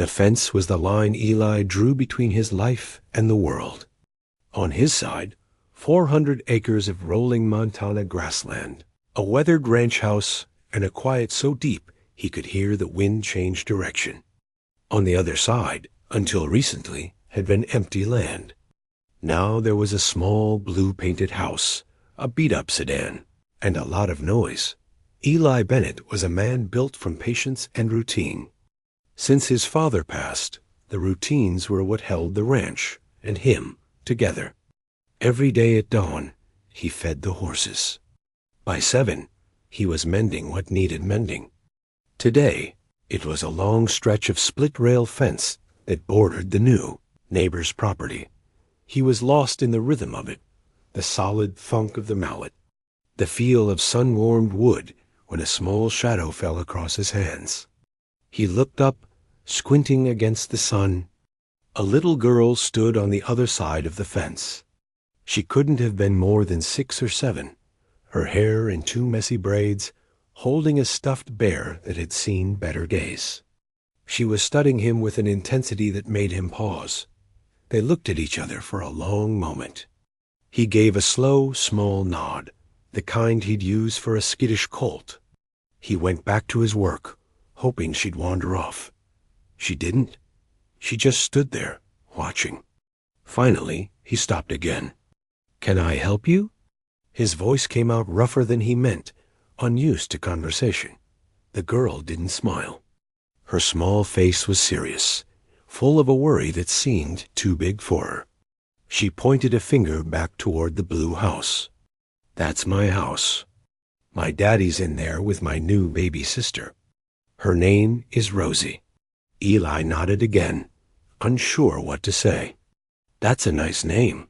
The fence was the line Eli drew between his life and the world. On his side, 400 acres of rolling Montana grassland, a weathered ranch house, and a quiet so deep he could hear the wind change direction. On the other side, until recently, had been empty land. Now there was a small blue-painted house, a beat-up sedan, and a lot of noise. Eli Bennett was a man built from patience and routine. Since his father passed, the routines were what held the ranch and him together. Every day at dawn, he fed the horses. By 7, he was mending what needed mending. Today, it was a long stretch of split-rail fence that bordered the new neighbor's property. He was lost in the rhythm of it, the solid thunk of the mallet, the feel of sun-warmed wood when a small shadow fell across his hands. He looked up, squinting against the sun. A little girl stood on the other side of the fence. She couldn't have been more than 6 or 7, her hair in 2 messy braids, holding a stuffed bear that had seen better days. She was studying him with an intensity that made him pause. They looked at each other for a long moment. He gave a slow, small nod, the kind he'd use for a skittish colt. He went back to his work, hoping she'd wander off. She didn't. She just stood there, watching. Finally, he stopped again. "Can I help you?" His voice came out rougher than he meant, unused to conversation. The girl didn't smile. Her small face was serious, full of a worry that seemed too big for her. She pointed a finger back toward the blue house. "That's my house. My daddy's in there with my new baby sister. Her name is Rosie." Eli nodded again, unsure what to say. "That's a nice name."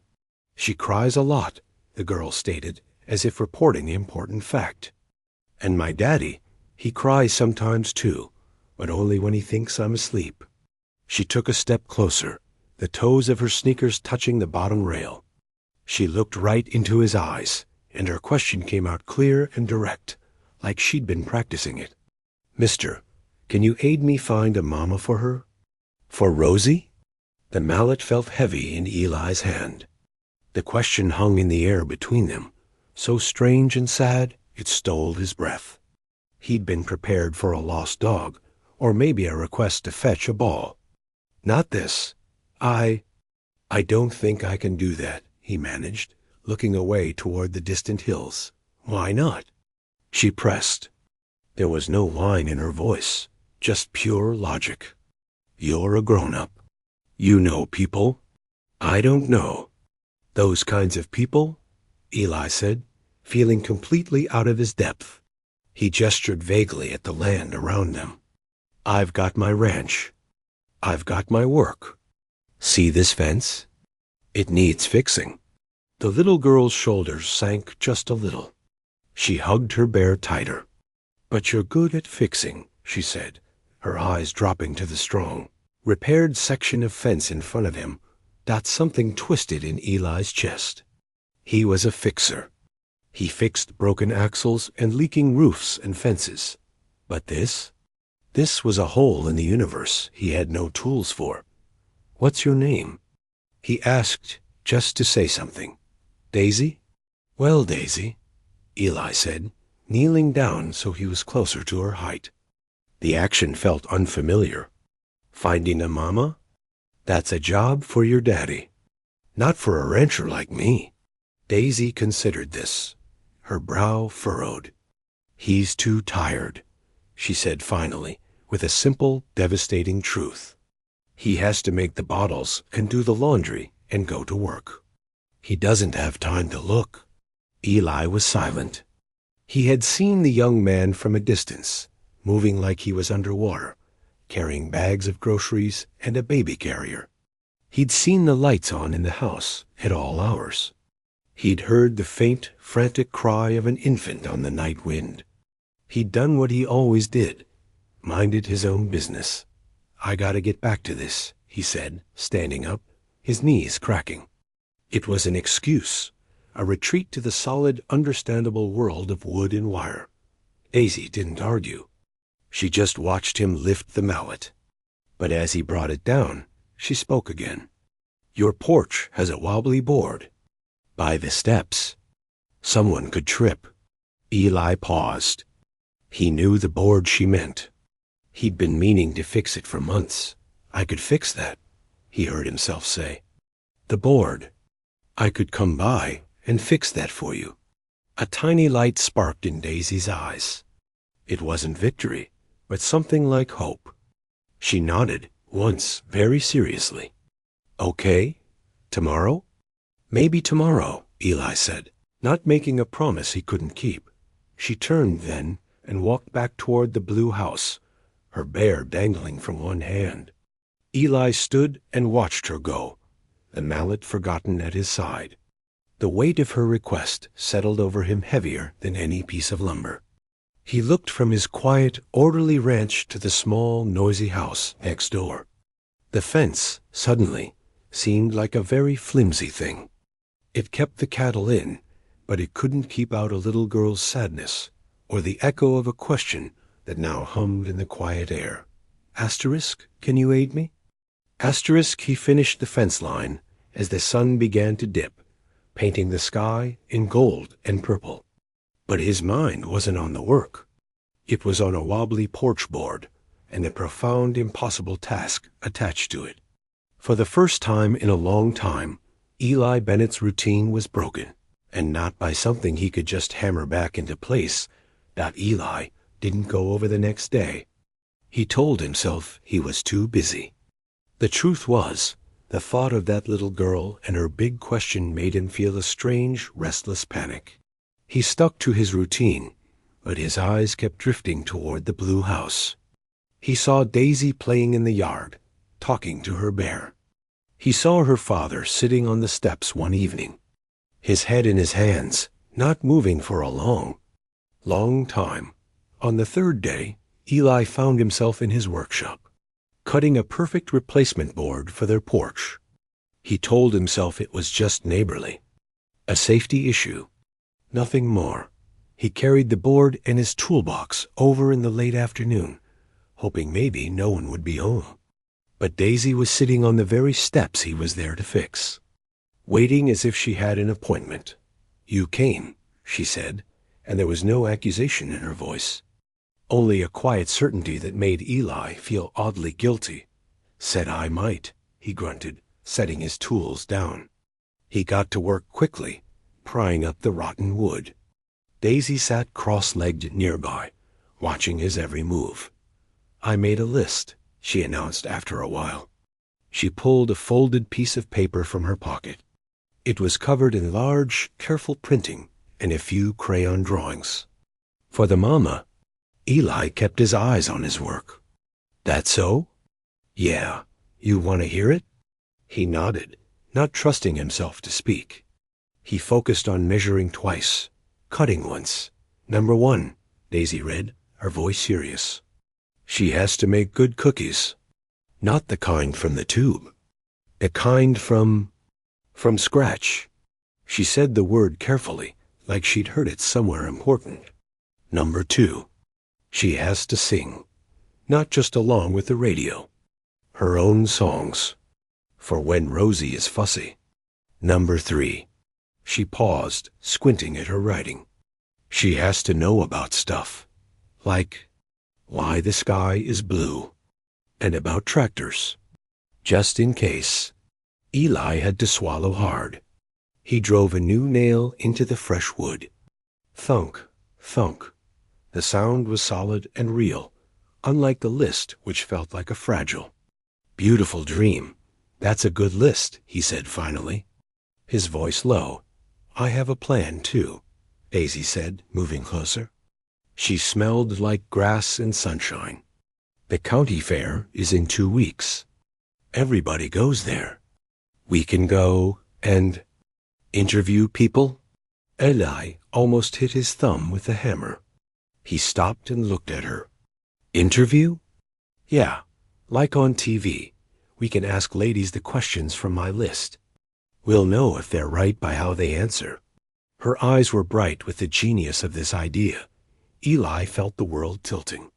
"She cries a lot," the girl stated, as if reporting the important fact. "And my daddy, he cries sometimes too, but only when he thinks I'm asleep." She took a step closer, the toes of her sneakers touching the bottom rail. She looked right into his eyes, and her question came out clear and direct, like she'd been practicing it. "Mister, can you aid me find a mama for her?" "For Rosie?" The mallet felt heavy in Eli's hand. The question hung in the air between them, so strange and sad it stole his breath. He'd been prepared for a lost dog, or maybe a request to fetch a ball. "Not this. I don't think I can do that," he managed, looking away toward the distant hills. "Why not?" She pressed. There was no whine in her voice, just pure logic. "You're a grown-up. You know people. I don't know." "Those kinds of people?" Eli said, feeling completely out of his depth. He gestured vaguely at the land around them. "I've got my ranch. I've got my work. See this fence? It needs fixing." The little girl's shoulders sank just a little. She hugged her bear tighter. "But you're good at fixing," she said, her eyes dropping to the strong, repaired section of fence in front of him. That something twisted in Eli's chest. He was a fixer. He fixed broken axles and leaking roofs and fences. But this was a hole in the universe he had no tools for. "What's your name?" he asked, just to say something. "Daisy?" "Well, Daisy," Eli said, kneeling down so he was closer to her height. The action felt unfamiliar. "Finding a mama? That's a job for your daddy. Not for a rancher like me." Daisy considered this, her brow furrowed. "He's too tired," she said finally, with a simple, devastating truth. "He has to make the bottles and do the laundry and go to work. He doesn't have time to look." Eli was silent. He had seen the young man from a distance, moving like he was underwater, carrying bags of groceries and a baby carrier. He'd seen the lights on in the house at all hours. He'd heard the faint, frantic cry of an infant on the night wind. He'd done what he always did, minded his own business. "I gotta get back to this," he said, standing up, his knees cracking. It was an excuse, a retreat to the solid, understandable world of wood and wire. Daisy didn't argue. She just watched him lift the mallet. But as he brought it down, she spoke again. Your porch has a wobbly board. By the steps. Someone could trip. Eli paused. He knew the board she meant. He'd been meaning to fix it for months. I could fix that, he heard himself say. The board. I could come by and fix that for you. A tiny light sparked in Daisy's eyes. It wasn't victory, but something like hope. She nodded once very seriously. Okay, tomorrow? Maybe tomorrow, Eli said, not making a promise he couldn't keep. She turned then and walked back toward the blue house, her bear dangling from one hand. Eli stood and watched her go, the mallet forgotten at his side. The weight of her request settled over him heavier than any piece of lumber. He looked from his quiet, orderly ranch to the small, noisy house next door. The fence, suddenly, seemed like a very flimsy thing. It kept the cattle in, but it couldn't keep out a little girl's sadness, or the echo of a question that now hummed in the quiet air. Asterisk, can you aid me? Asterisk, he finished the fence line as the sun began to dip, painting the sky in gold and purple. But his mind wasn't on the work. It was on a wobbly porch board and the profound, impossible task attached to it. For the first time in a long time, Eli Bennett's routine was broken, and not by something he could just hammer back into place. That Eli didn't go over the next day. He told himself he was too busy. The truth was, the thought of that little girl and her big question made him feel a strange, restless panic. He stuck to his routine, but his eyes kept drifting toward the blue house. He saw Daisy playing in the yard, talking to her bear. He saw her father sitting on the steps one evening, his head in his hands, not moving for a long time. On the third day, Eli found himself in his workshop, cutting a perfect replacement board for their porch. He told himself it was just neighborly, a safety issue, nothing more. He carried the board and his toolbox over in the late afternoon, hoping maybe no one would be home. But Daisy was sitting on the very steps he was there to fix, waiting as if she had an appointment. You came, she said, and there was no accusation in her voice, only a quiet certainty that made Eli feel oddly guilty. Said I might, he grunted, setting his tools down. He got to work quickly, prying up the rotten wood. Daisy sat cross-legged nearby, watching his every move. I made a list, she announced after a while. She pulled a folded piece of paper from her pocket. It was covered in large, careful printing and a few crayon drawings. For the mama, Eli kept his eyes on his work. That so? Yeah. You want to hear it? He nodded, not trusting himself to speak. He focused on measuring twice, cutting once. Number 1, Daisy read, her voice serious. She has to make good cookies. Not the kind from the tube. A kind from scratch. She said the word carefully, like she'd heard it somewhere important. Number 2, she has to sing, not just along with the radio. Her own songs, for when Rosie is fussy. Number 3, she paused, squinting at her writing. She has to know about stuff, like why the sky is blue, and about tractors. Just in case. Eli had to swallow hard. He drove a new nail into the fresh wood. Thunk, thunk. The sound was solid and real, unlike the list, which felt like a fragile. Beautiful dream. That's a good list, he said finally, his voice low. I have a plan, too, Daisy said, moving closer. She smelled like grass and sunshine. The county fair is in 2 weeks. Everybody goes there. We can go and interview people. Eli almost hit his thumb with the hammer. He stopped and looked at her. Interview? Yeah, like on TV. We can ask ladies the questions from my list. We'll know if they're right by how they answer. Her eyes were bright with the genius of this idea. Eli felt the world tilting.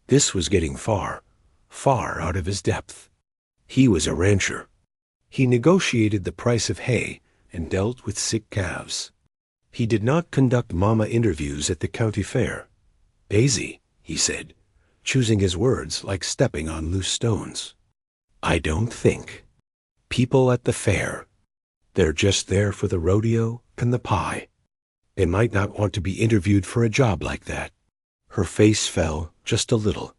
This was getting far, far out of his depth. He was a rancher. He negotiated the price of hay and dealt with sick calves. He did not conduct mama interviews at the county fair. Daisy, he said, choosing his words like stepping on loose stones. I don't think. People at the fair, they're just there for the rodeo and the pie. They might not want to be interviewed for a job like that. Her face fell just a little.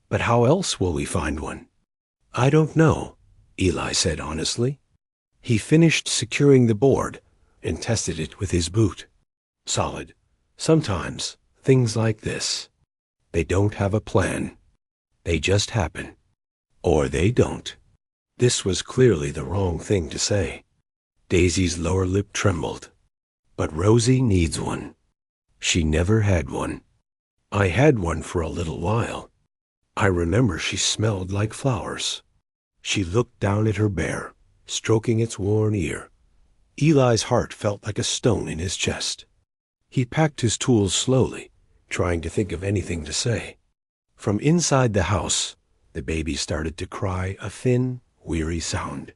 But how else will we find one? I don't know, Eli said honestly. He finished securing the board and tested it with his boot. Solid. Sometimes things like this, they don't have a plan. They just happen. Or they don't. This was clearly the wrong thing to say. Daisy's lower lip trembled. But Rosie needs one. She never had one. I had one for a little while. I remember she smelled like flowers. She looked down at her bear, stroking its worn ear. Eli's heart felt like a stone in his chest. He packed his tools slowly, trying to think of anything to say. From inside the house, the baby started to cry a thin, weary sound.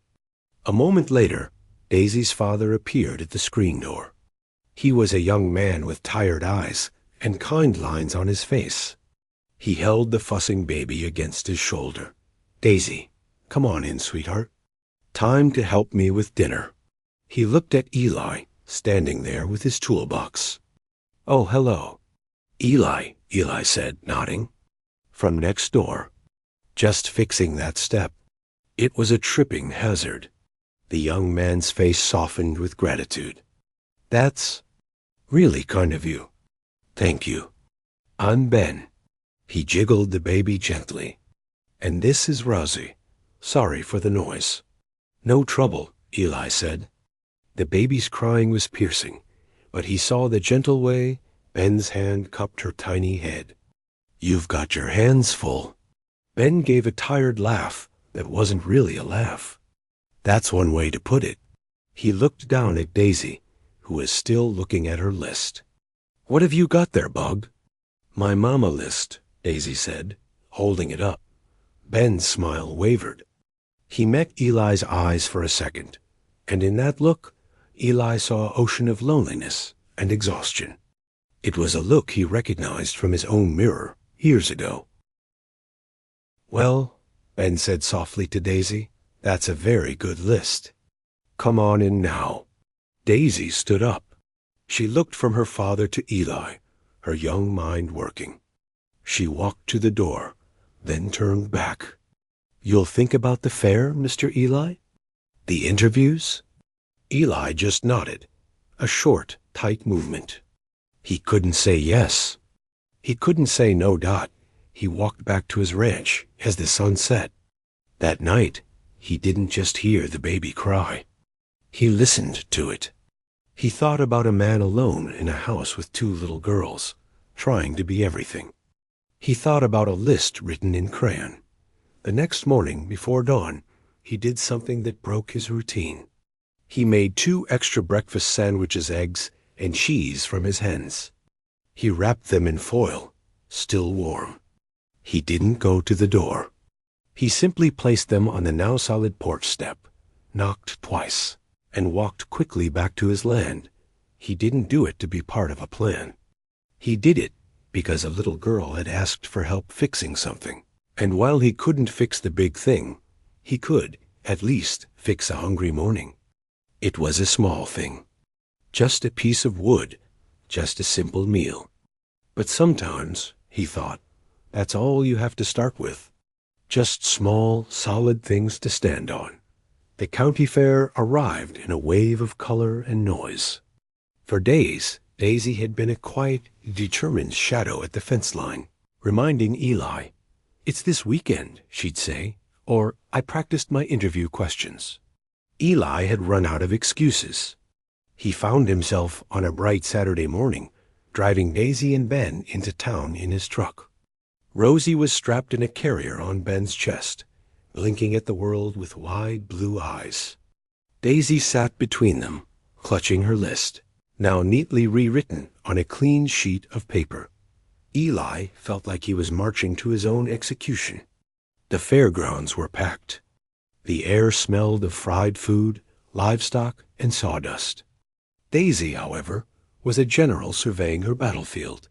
A moment later, Daisy's father appeared at the screen door. He was a young man with tired eyes and kind lines on his face. He held the fussing baby against his shoulder. Daisy, come on in, sweetheart. Time to help me with dinner. He looked at Eli, standing there with his toolbox. Oh, hello. Eli said, nodding. From next door. Just fixing that step. It was a tripping hazard. The young man's face softened with gratitude. That's really kind of you. Thank you. I'm Ben. He jiggled the baby gently. And this is Rosie. Sorry for the noise. No trouble, Eli said. The baby's crying was piercing, but he saw the gentle way Ben's hand cupped her tiny head. You've got your hands full. Ben gave a tired laugh that wasn't really a laugh. That's one way to put it. He looked down at Daisy, who was still looking at her list. What have you got there, Bug? My mama list, Daisy said, holding it up. Ben's smile wavered. He met Eli's eyes for a second, and in that look, Eli saw an ocean of loneliness and exhaustion. It was a look he recognized from his own mirror years ago. Well, Ben said softly to Daisy, that's a very good list. Come on in now. Daisy stood up. She looked from her father to Eli, her young mind working. She walked to the door, then turned back. You'll think about the fair, Mr. Eli? The interviews? Eli just nodded, a short, tight movement. He couldn't say yes. He couldn't say no. He walked back to his ranch as the sun set. That night, he didn't just hear the baby cry. He listened to it. He thought about a man alone in a house with two little girls, trying to be everything. He thought about a list written in crayon. The next morning, before dawn, he did something that broke his routine. He made 2 extra breakfast sandwiches, eggs, and cheese from his hens. He wrapped them in foil, still warm. He didn't go to the door. He simply placed them on the now solid porch step, knocked twice, and walked quickly back to his land. He didn't do it to be part of a plan. He did it because a little girl had asked for help fixing something. And while he couldn't fix the big thing, he could, at least, fix a hungry morning. It was a small thing. Just a piece of wood, just a simple meal. But sometimes, he thought, that's all you have to start with. Just small, solid things to stand on. The county fair arrived in a wave of color and noise. For days, Daisy had been a quiet, determined shadow at the fence line, reminding Eli, "It's this weekend," she'd say, or "I practiced my interview questions." Eli had run out of excuses. He found himself on a bright Saturday morning, driving Daisy and Ben into town in his truck. Rosie was strapped in a carrier on Ben's chest, blinking at the world with wide blue eyes. Daisy sat between them, clutching her list, now neatly rewritten on a clean sheet of paper. Eli felt like he was marching to his own execution. The fairgrounds were packed. The air smelled of fried food, livestock, and sawdust. Daisy, however, was a general surveying her battlefield.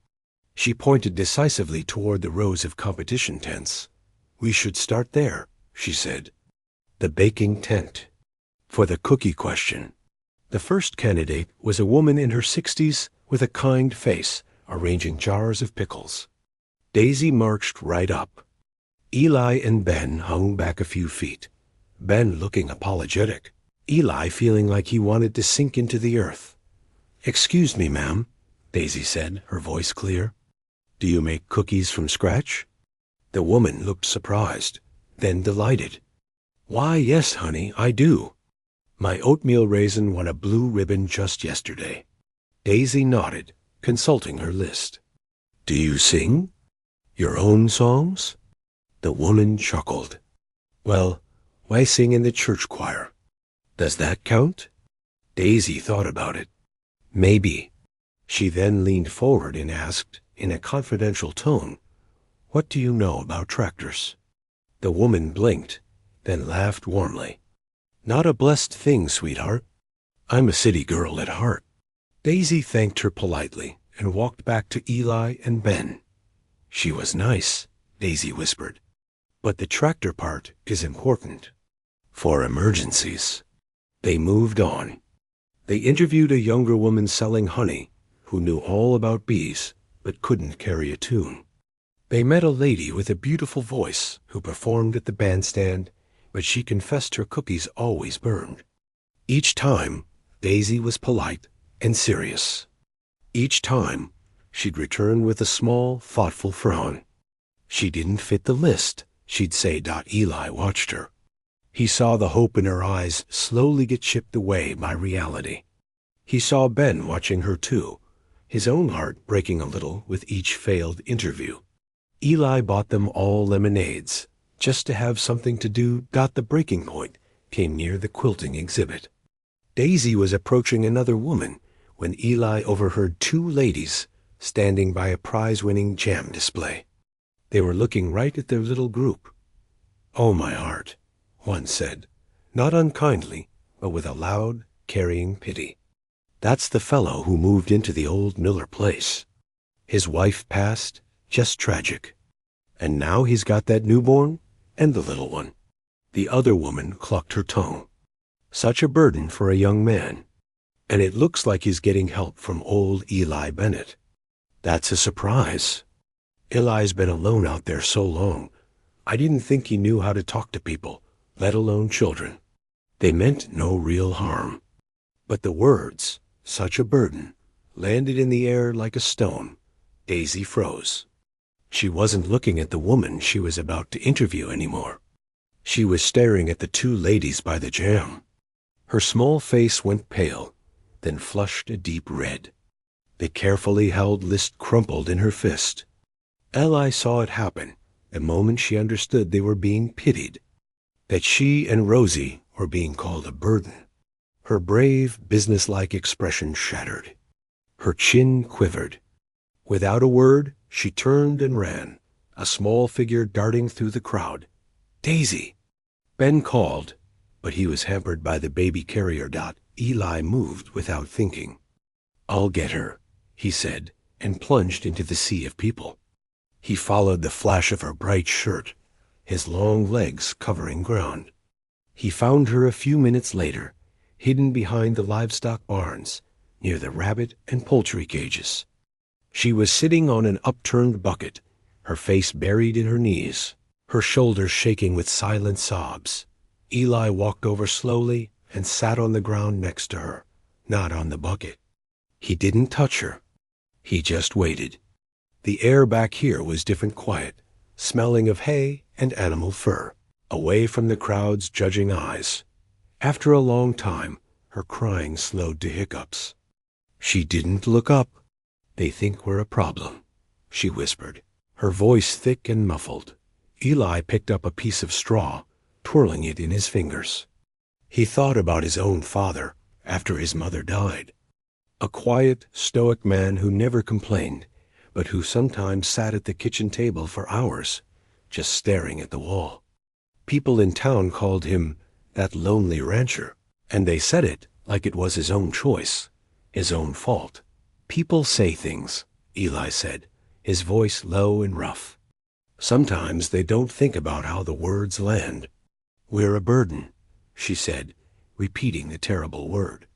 She pointed decisively toward the rows of competition tents. "We should start there," she said. The baking tent. For the cookie question. The first candidate was a woman in her 60s with a kind face, arranging jars of pickles. Daisy marched right up. Eli and Ben hung back a few feet, Ben looking apologetic, Eli feeling like he wanted to sink into the earth. "Excuse me, ma'am," Daisy said, her voice clear. "Do you make cookies from scratch?" The woman looked surprised, then delighted. "Why, yes, honey, I do. My oatmeal raisin won a blue ribbon just yesterday." Daisy nodded, consulting her list. "Do you sing? Your own songs?" The woman chuckled. "Well, I sing in the church choir. Does that count?" Daisy thought about it. "Maybe." She then leaned forward and asked, in a confidential tone, "What do you know about tractors?" The woman blinked, then laughed warmly. "Not a blessed thing, sweetheart. I'm a city girl at heart." Daisy thanked her politely and walked back to Eli and Ben. "She was nice," Daisy whispered. "But the tractor part is important. For emergencies." They moved on. They interviewed a younger woman selling honey who knew all about bees but couldn't carry a tune. They met a lady with a beautiful voice who performed at the bandstand, but she confessed her cookies always burned. Each time, Daisy was polite and serious. Each time, she'd return with a small, thoughtful frown. She didn't fit the list, she'd say. Eli watched her. He saw the hope in her eyes slowly get chipped away by reality. He saw Ben watching her too, his own heart breaking a little with each failed interview. Eli bought them all lemonades, just to have something to do. The breaking point came near the quilting exhibit. Daisy was approaching another woman when Eli overheard two ladies standing by a prize-winning jam display. They were looking right at their little group. "Oh, my heart," one said, not unkindly, but with a loud, carrying pity. "That's the fellow who moved into the old Miller place. His wife passed, just tragic. And now he's got that newborn and the little one." The other woman clucked her tongue. "Such a burden for a young man. And it looks like he's getting help from old Eli Bennett. That's a surprise. Eli's been alone out there so long. I didn't think he knew how to talk to people, let alone children. They meant no real harm. But the words, such a burden, landed in the air like a stone. Daisy froze. She wasn't looking at the woman she was about to interview anymore. She was staring at the two ladies by the jam. Her small face went pale, then flushed a deep red. The carefully held list crumpled in her fist. Eli saw it happen the moment she understood they were being pitied, that she and Rosie were being called a burden. Her brave, businesslike expression shattered. Her chin quivered. Without a word, she turned and ran, a small figure darting through the crowd. "Daisy!" Ben called, but he was hampered by the baby carrier. Eli moved without thinking. "I'll get her," he said, and plunged into the sea of people. He followed the flash of her bright shirt, his long legs covering ground. He found her a few minutes later, hidden behind the livestock barns, near the rabbit and poultry cages. She was sitting on an upturned bucket, her face buried in her knees, her shoulders shaking with silent sobs. Eli walked over slowly and sat on the ground next to her, not on the bucket. He didn't touch her. He just waited. The air back here was different, quiet, smelling of hay and animal fur, away from the crowd's judging eyes. After a long time, her crying slowed to hiccups. She didn't look up. "They think we're a problem," she whispered, her voice thick and muffled. Eli picked up a piece of straw, twirling it in his fingers. He thought about his own father after his mother died. A quiet, stoic man who never complained, but who sometimes sat at the kitchen table for hours, just staring at the wall. People in town called him that lonely rancher, and they said it like it was his own choice, his own fault. People say things, Eli said, his voice low and rough. Sometimes they don't think about how the words land. We're a burden, she said, repeating the terrible word.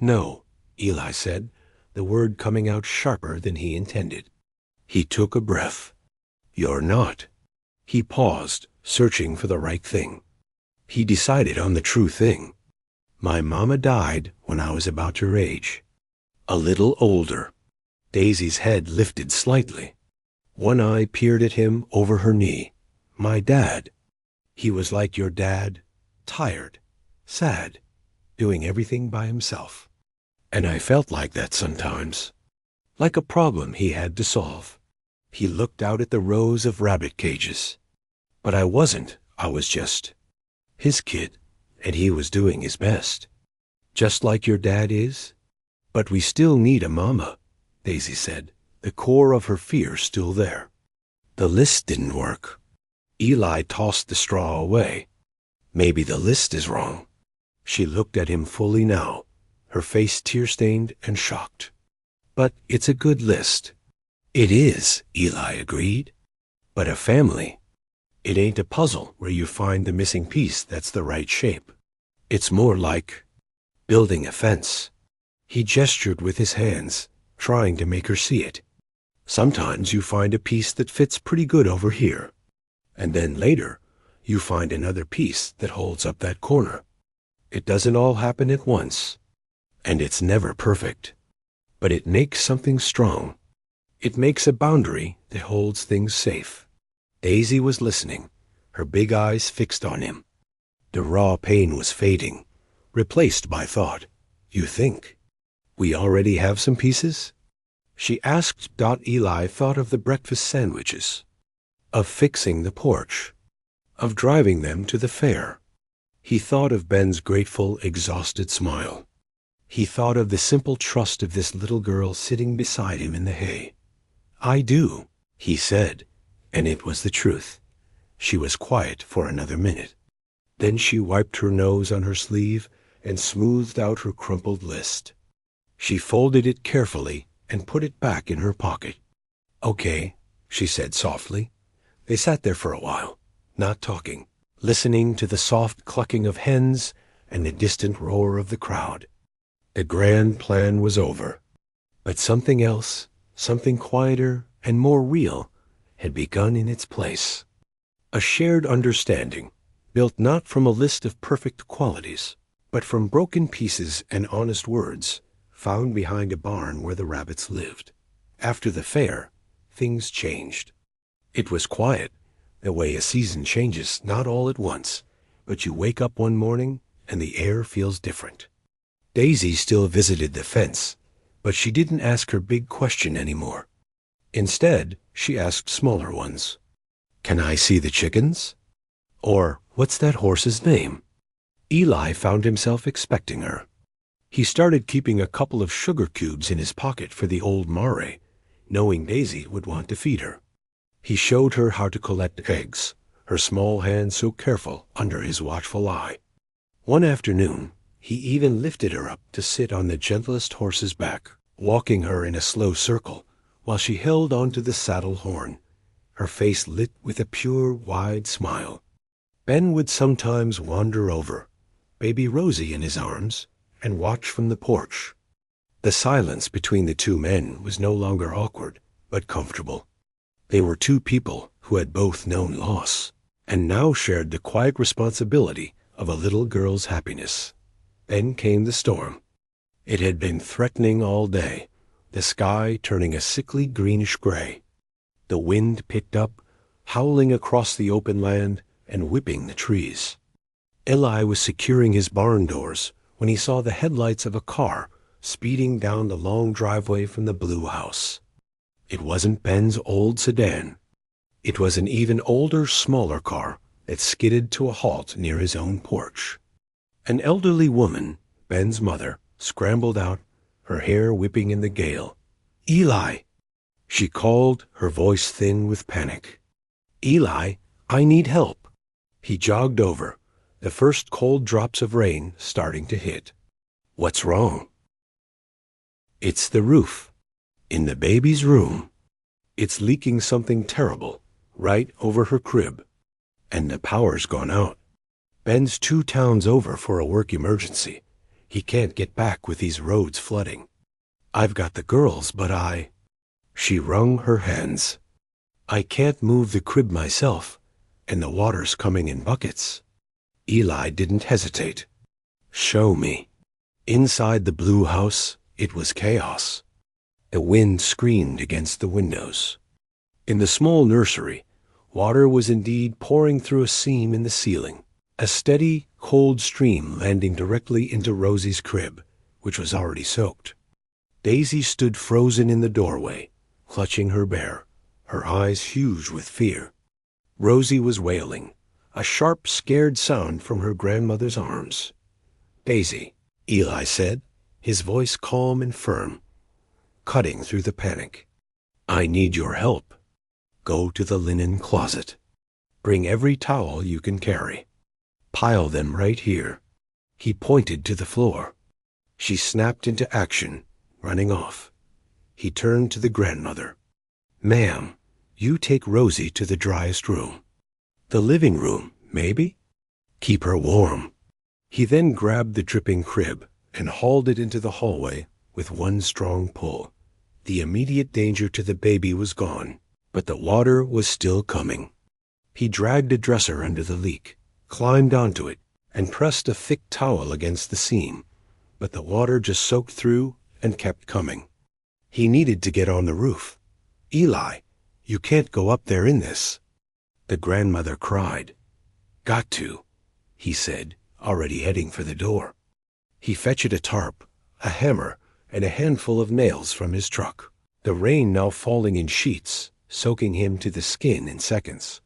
No, Eli said, the word coming out sharper than he intended. He took a breath. You're not. He paused, searching for the right thing. He decided on the true thing. My mama died when I was about your age. A little older. Daisy's head lifted slightly. One eye peered at him over her knee. My dad. He was like your dad, tired, sad, doing everything by himself. And I felt like that sometimes. Like a problem he had to solve. He looked out at the rows of rabbit cages. But I wasn't. I was just his kid, and he was doing his best. Just like your dad is. But we still need a mama, Daisy said, the core of her fear still there. The list didn't work. Eli tossed the straw away. Maybe the list is wrong. She looked at him fully now, her face tear-stained and shocked. But it's a good list. It is, Eli agreed. But a family. It ain't a puzzle where you find the missing piece that's the right shape. It's more like building a fence. He gestured with his hands, trying to make her see it. Sometimes you find a piece that fits pretty good over here. And then later, you find another piece that holds up that corner. It doesn't all happen at once. And it's never perfect. But it makes something strong. It makes a boundary that holds things safe. Daisy was listening, her big eyes fixed on him. The raw pain was fading, replaced by thought. You think? We already have some pieces? She asked. Eli thought of the breakfast sandwiches, of fixing the porch, of driving them to the fair. He thought of Ben's grateful, exhausted smile. He thought of the simple trust of this little girl sitting beside him in the hay. I do, he said, and it was the truth. She was quiet for another minute. Then she wiped her nose on her sleeve and smoothed out her crumpled list. She folded it carefully and put it back in her pocket. Okay, she said softly. They sat there for a while, not talking, listening to the soft clucking of hens and the distant roar of the crowd. The grand plan was over. But something else, something quieter and more real, had begun in its place. A shared understanding, built not from a list of perfect qualities, but from broken pieces and honest words, found behind a barn where the rabbits lived. After the fair, things changed. It was quiet, the way a season changes, not all at once, but you wake up one morning and the air feels different. Daisy still visited the fence, but she didn't ask her big question anymore. Instead, she asked smaller ones. Can I see the chickens? Or, what's that horse's name? Eli found himself expecting her. He started keeping a couple of sugar cubes in his pocket for the old mare, knowing Daisy would want to feed her. He showed her how to collect eggs, her small hand so careful under his watchful eye. One afternoon, he even lifted her up to sit on the gentlest horse's back, walking her in a slow circle, while she held onto the saddle horn, her face lit with a pure, wide smile. Ben would sometimes wander over, baby Rosie in his arms, and watch from the porch. The silence between the two men was no longer awkward, but comfortable. They were two people who had both known loss, and now shared the quiet responsibility of a little girl's happiness. Then came the storm. It had been threatening all day, the sky turning a sickly greenish gray. The wind picked up, howling across the open land and whipping the trees. Eli was securing his barn doors when he saw the headlights of a car speeding down the long driveway from the blue house. It wasn't Ben's old sedan. It was an even older, smaller car that skidded to a halt near his own porch. An elderly woman, Ben's mother, scrambled out, her hair whipping in the gale. Eli! She called, her voice thin with panic. Eli, I need help. He jogged over, the first cold drops of rain starting to hit. What's wrong? It's the roof. In the baby's room. It's leaking something terrible, right over her crib. And the power's gone out. Ben's 2 towns over for a work emergency. He can't get back with these roads flooding. I've got the girls, but She wrung her hands. I can't move the crib myself, and the water's coming in buckets. Eli didn't hesitate. Show me. Inside the blue house, it was chaos. The wind screamed against the windows. In the small nursery, water was indeed pouring through a seam in the ceiling, a steady, cold stream landing directly into Rosie's crib, which was already soaked. Daisy stood frozen in the doorway, clutching her bear, her eyes huge with fear. Rosie was wailing, a sharp, scared sound from her grandmother's arms. Daisy, Eli said, his voice calm and firm, cutting through the panic. I need your help. Go to the linen closet. Bring every towel you can carry. Pile them right here. He pointed to the floor. She snapped into action, running off. He turned to the grandmother. Ma'am, you take Rosie to the driest room. The living room, maybe? Keep her warm. He then grabbed the dripping crib and hauled it into the hallway with one strong pull. The immediate danger to the baby was gone, but the water was still coming. He dragged a dresser under the leak, climbed onto it, and pressed a thick towel against the seam, but the water just soaked through and kept coming. He needed to get on the roof. Eli, you can't go up there in this. The grandmother cried. Got to, he said, already heading for the door. He fetched a tarp, a hammer, and a handful of nails from his truck, the rain now falling in sheets, soaking him to the skin in seconds.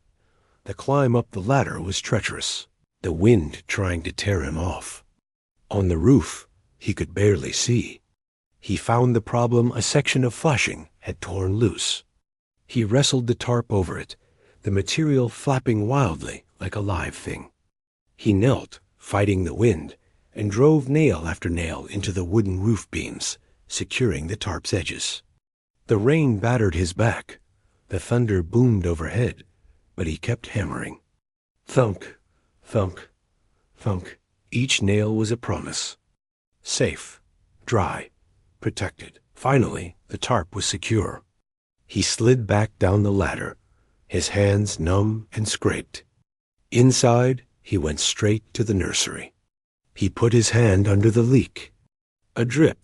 The climb up the ladder was treacherous, the wind trying to tear him off. On the roof, he could barely see. He found the problem a section of flashing had torn loose. He wrestled the tarp over it, the material flapping wildly like a live thing. He knelt, fighting the wind, and drove nail after nail into the wooden roof beams, securing the tarp's edges. The rain battered his back. The thunder boomed overhead, but he kept hammering. Thunk, thunk, thunk. Each nail was a promise. Safe, dry, protected. Finally, the tarp was secure. He slid back down the ladder, his hands numb and scraped. Inside, he went straight to the nursery. He put his hand under the leak. A drip,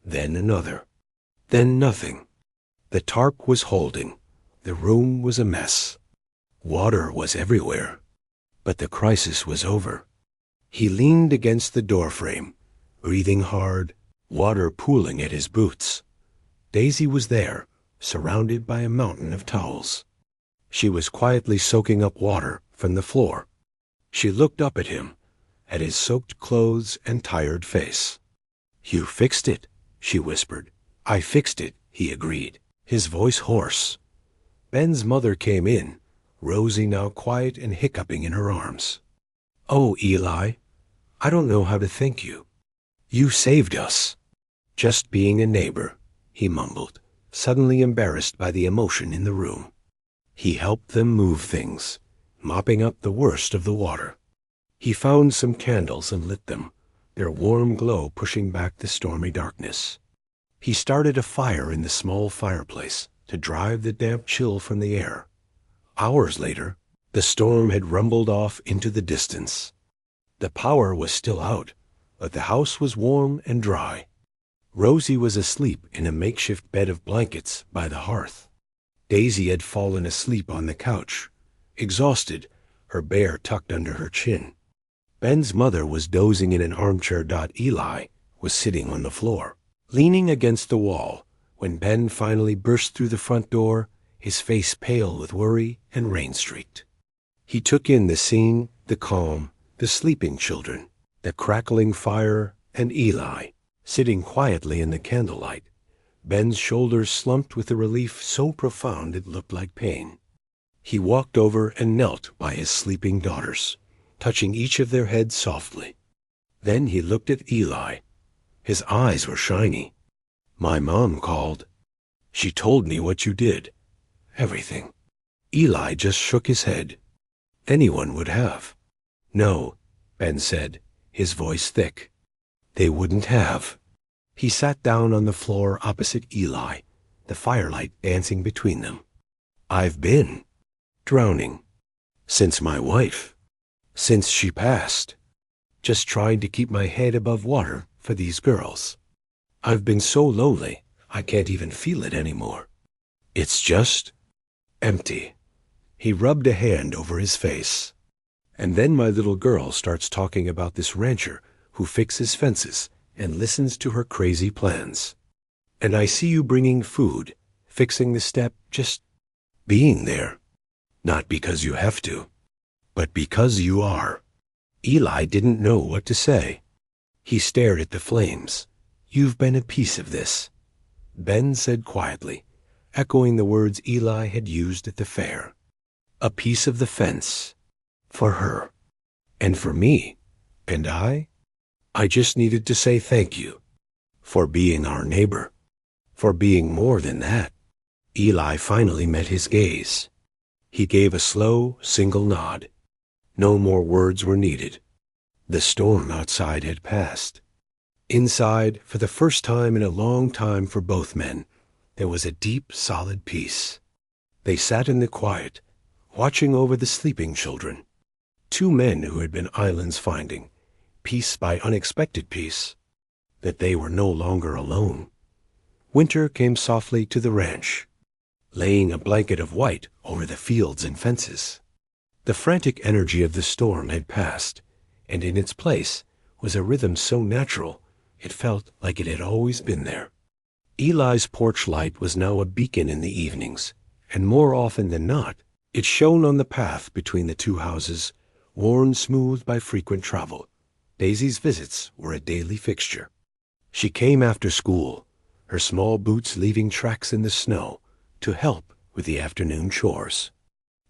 then another, then nothing. The tarp was holding. The room was a mess. Water was everywhere. But the crisis was over. He leaned against the doorframe, breathing hard, water pooling at his boots. Daisy was there, surrounded by a mountain of towels. She was quietly soaking up water from the floor. She looked up at him, at his soaked clothes and tired face. You fixed it, she whispered. I fixed it, he agreed, his voice hoarse. Ben's mother came in, Rosie now quiet and hiccuping in her arms. Oh, Eli, I don't know how to thank you. You saved us. Just being a neighbor, he mumbled, suddenly embarrassed by the emotion in the room. He helped them move things, mopping up the worst of the water. He found some candles and lit them, their warm glow pushing back the stormy darkness. He started a fire in the small fireplace to drive the damp chill from the air. Hours later, the storm had rumbled off into the distance. The power was still out, but the house was warm and dry. Rosie was asleep in a makeshift bed of blankets by the hearth. Daisy had fallen asleep on the couch, exhausted, her bear tucked under her chin. Ben's mother was dozing in an armchair. Eli was sitting on the floor, leaning against the wall, when Ben finally burst through the front door, his face pale with worry and rain-streaked. He took in the scene, the calm, the sleeping children, the crackling fire, and Eli, sitting quietly in the candlelight, Ben's shoulders slumped with a relief so profound it looked like pain. He walked over and knelt by his sleeping daughters, touching each of their heads softly. Then he looked at Eli. His eyes were shiny. My mom called. She told me what you did. Everything. Eli just shook his head. Anyone would have. No, Ben said, his voice thick. They wouldn't have. He sat down on the floor opposite Eli, the firelight dancing between them. I've been drowning. Since my wife. Since she passed. Just trying to keep my head above water for these girls. I've been so lonely, I can't even feel it anymore. It's just empty. He rubbed a hand over his face. And then my little girl starts talking about this rancher who fixes fences and listens to her crazy plans. And I see you bringing food, fixing the step, just being there. Not because you have to, but because you are. Eli didn't know what to say. He stared at the flames. You've been a piece of this, Ben said quietly, echoing the words Eli had used at the fair. A piece of the fence. For her. And for me. And I just needed to say thank you. For being our neighbor. For being more than that. Eli finally met his gaze. He gave a slow, single nod. No more words were needed. The storm outside had passed. Inside, for the first time in a long time for both men, there was a deep, solid peace. They sat in the quiet, watching over the sleeping children. Two men who had been islands finding, piece by unexpected piece, that they were no longer alone. Winter came softly to the ranch, laying a blanket of white over the fields and fences. The frantic energy of the storm had passed, and in its place was a rhythm so natural it felt like it had always been there. Eli's porch light was now a beacon in the evenings, and more often than not, it shone on the path between the two houses, worn smooth by frequent travel. Daisy's visits were a daily fixture. She came after school, her small boots leaving tracks in the snow, to help with the afternoon chores.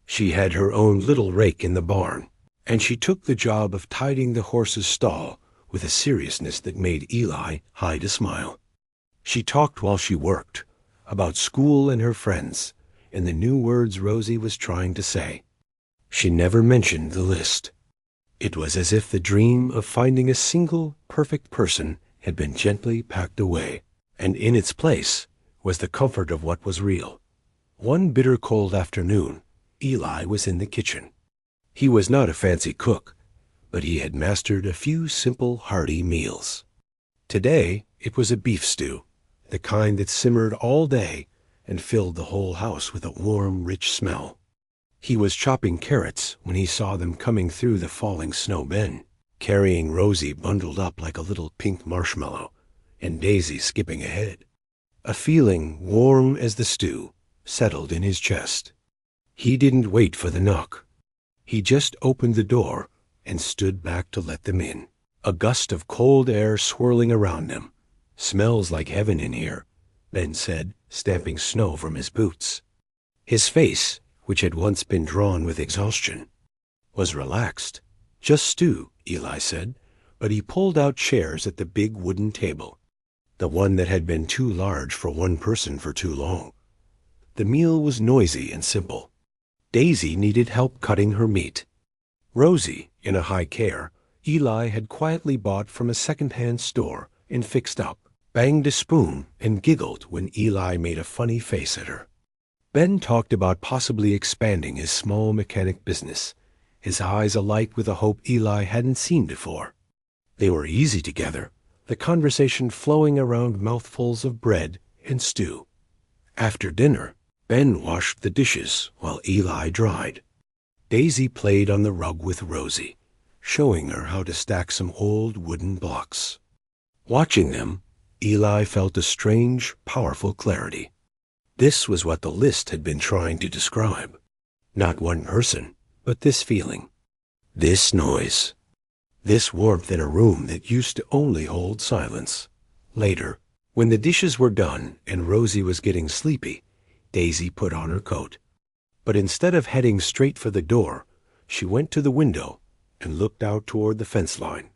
She had her own little rake in the barn, and she took the job of tidying the horse's stall with a seriousness that made Eli hide a smile. She talked while she worked, about school and her friends, and the new words Rosie was trying to say. She never mentioned the list. It was as if the dream of finding a single, perfect person had been gently packed away, and in its place was the comfort of what was real. One bitter cold afternoon, Eli was in the kitchen. He was not a fancy cook, but he had mastered a few simple, hearty meals. Today, it was a beef stew, the kind that simmered all day and filled the whole house with a warm, rich smell. He was chopping carrots when he saw them coming through the falling snow bin, carrying Rosie bundled up like a little pink marshmallow, and Daisy skipping ahead. A feeling warm as the stew settled in his chest. He didn't wait for the knock. He just opened the door and stood back to let them in. A gust of cold air swirling around them. Smells like heaven in here, Ben said, stamping snow from his boots. His face, which had once been drawn with exhaustion, was relaxed. Just stew, Eli said, but he pulled out chairs at the big wooden table, the one that had been too large for one person for too long. The meal was noisy and simple. Daisy needed help cutting her meat. Rosie, in a high care, Eli had quietly bought from a second-hand store and fixed up, banged a spoon, and giggled when Eli made a funny face at her. Ben talked about possibly expanding his small mechanic business, his eyes alight with a hope Eli hadn't seen before. They were easy together, the conversation flowing around mouthfuls of bread and stew. After dinner, Ben washed the dishes while Eli dried. Daisy played on the rug with Rosie, showing her how to stack some old wooden blocks. Watching them, Eli felt a strange, powerful clarity. This was what the list had been trying to describe. Not one person, but this feeling, this noise, this warmth in a room that used to only hold silence. Later, when the dishes were done and Rosie was getting sleepy, Daisy put on her coat. But instead of heading straight for the door, she went to the window and looked out toward the fence line,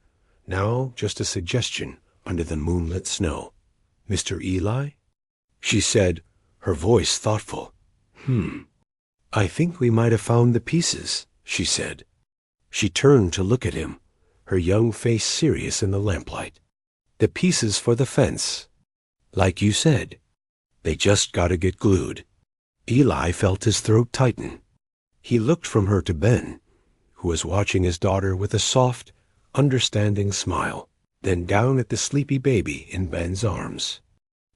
now just a suggestion under the moonlit snow. "Mr. Eli?" she said, her voice thoughtful. "I think we might have found the pieces," she said. She turned to look at him, her young face serious in the lamplight. "The pieces for the fence. Like you said. They just gotta get glued." Eli felt his throat tighten. He looked from her to Ben, who was watching his daughter with a soft, understanding smile, then down at the sleepy baby in Ben's arms.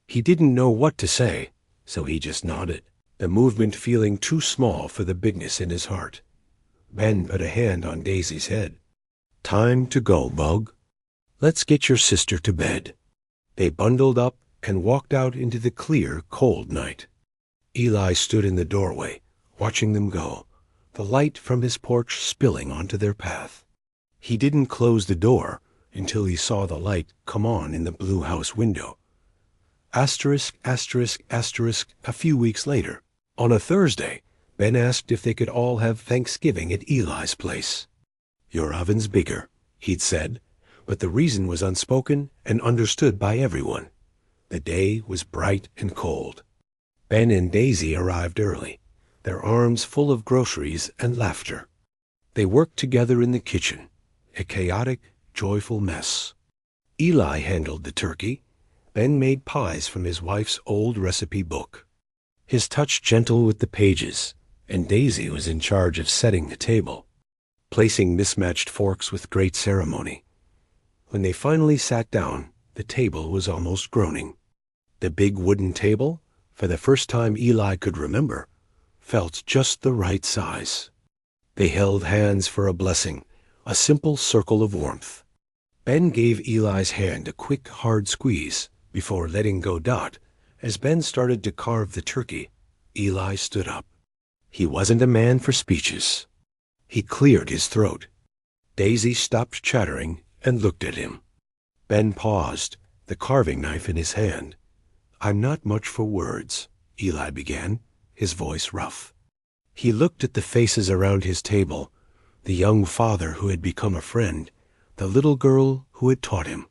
He didn't know what to say, so he just nodded, the movement feeling too small for the bigness in his heart. Ben put a hand on Daisy's head. "Time to go, Bug. Let's get your sister to bed." They bundled up and walked out into the clear, cold night. Eli stood in the doorway, watching them go, the light from his porch spilling onto their path. He didn't close the door until he saw the light come on in the blue house window. Asterisk, asterisk, asterisk, a few weeks later, on a Thursday, Ben asked if they could all have Thanksgiving at Eli's place. "Your oven's bigger," he'd said, but the reason was unspoken and understood by everyone. The day was bright and cold. Ben and Daisy arrived early, their arms full of groceries and laughter. They worked together in the kitchen, a chaotic, joyful mess. Eli handled the turkey. Ben made pies from his wife's old recipe book, his touch gentle with the pages, and Daisy was in charge of setting the table, placing mismatched forks with great ceremony. When they finally sat down, the table was almost groaning. The big wooden table, for the first time Eli could remember, felt just the right size. They held hands for a blessing, a simple circle of warmth. Ben gave Eli's hand a quick, hard squeeze before letting go Dot. As Ben started to carve the turkey, Eli stood up. He wasn't a man for speeches. He cleared his throat. Daisy stopped chattering and looked at him. Ben paused, the carving knife in his hand. "I'm not much for words," Eli began, his voice rough. He looked at the faces around his table, the young father who had become a friend, the little girl who had taught him.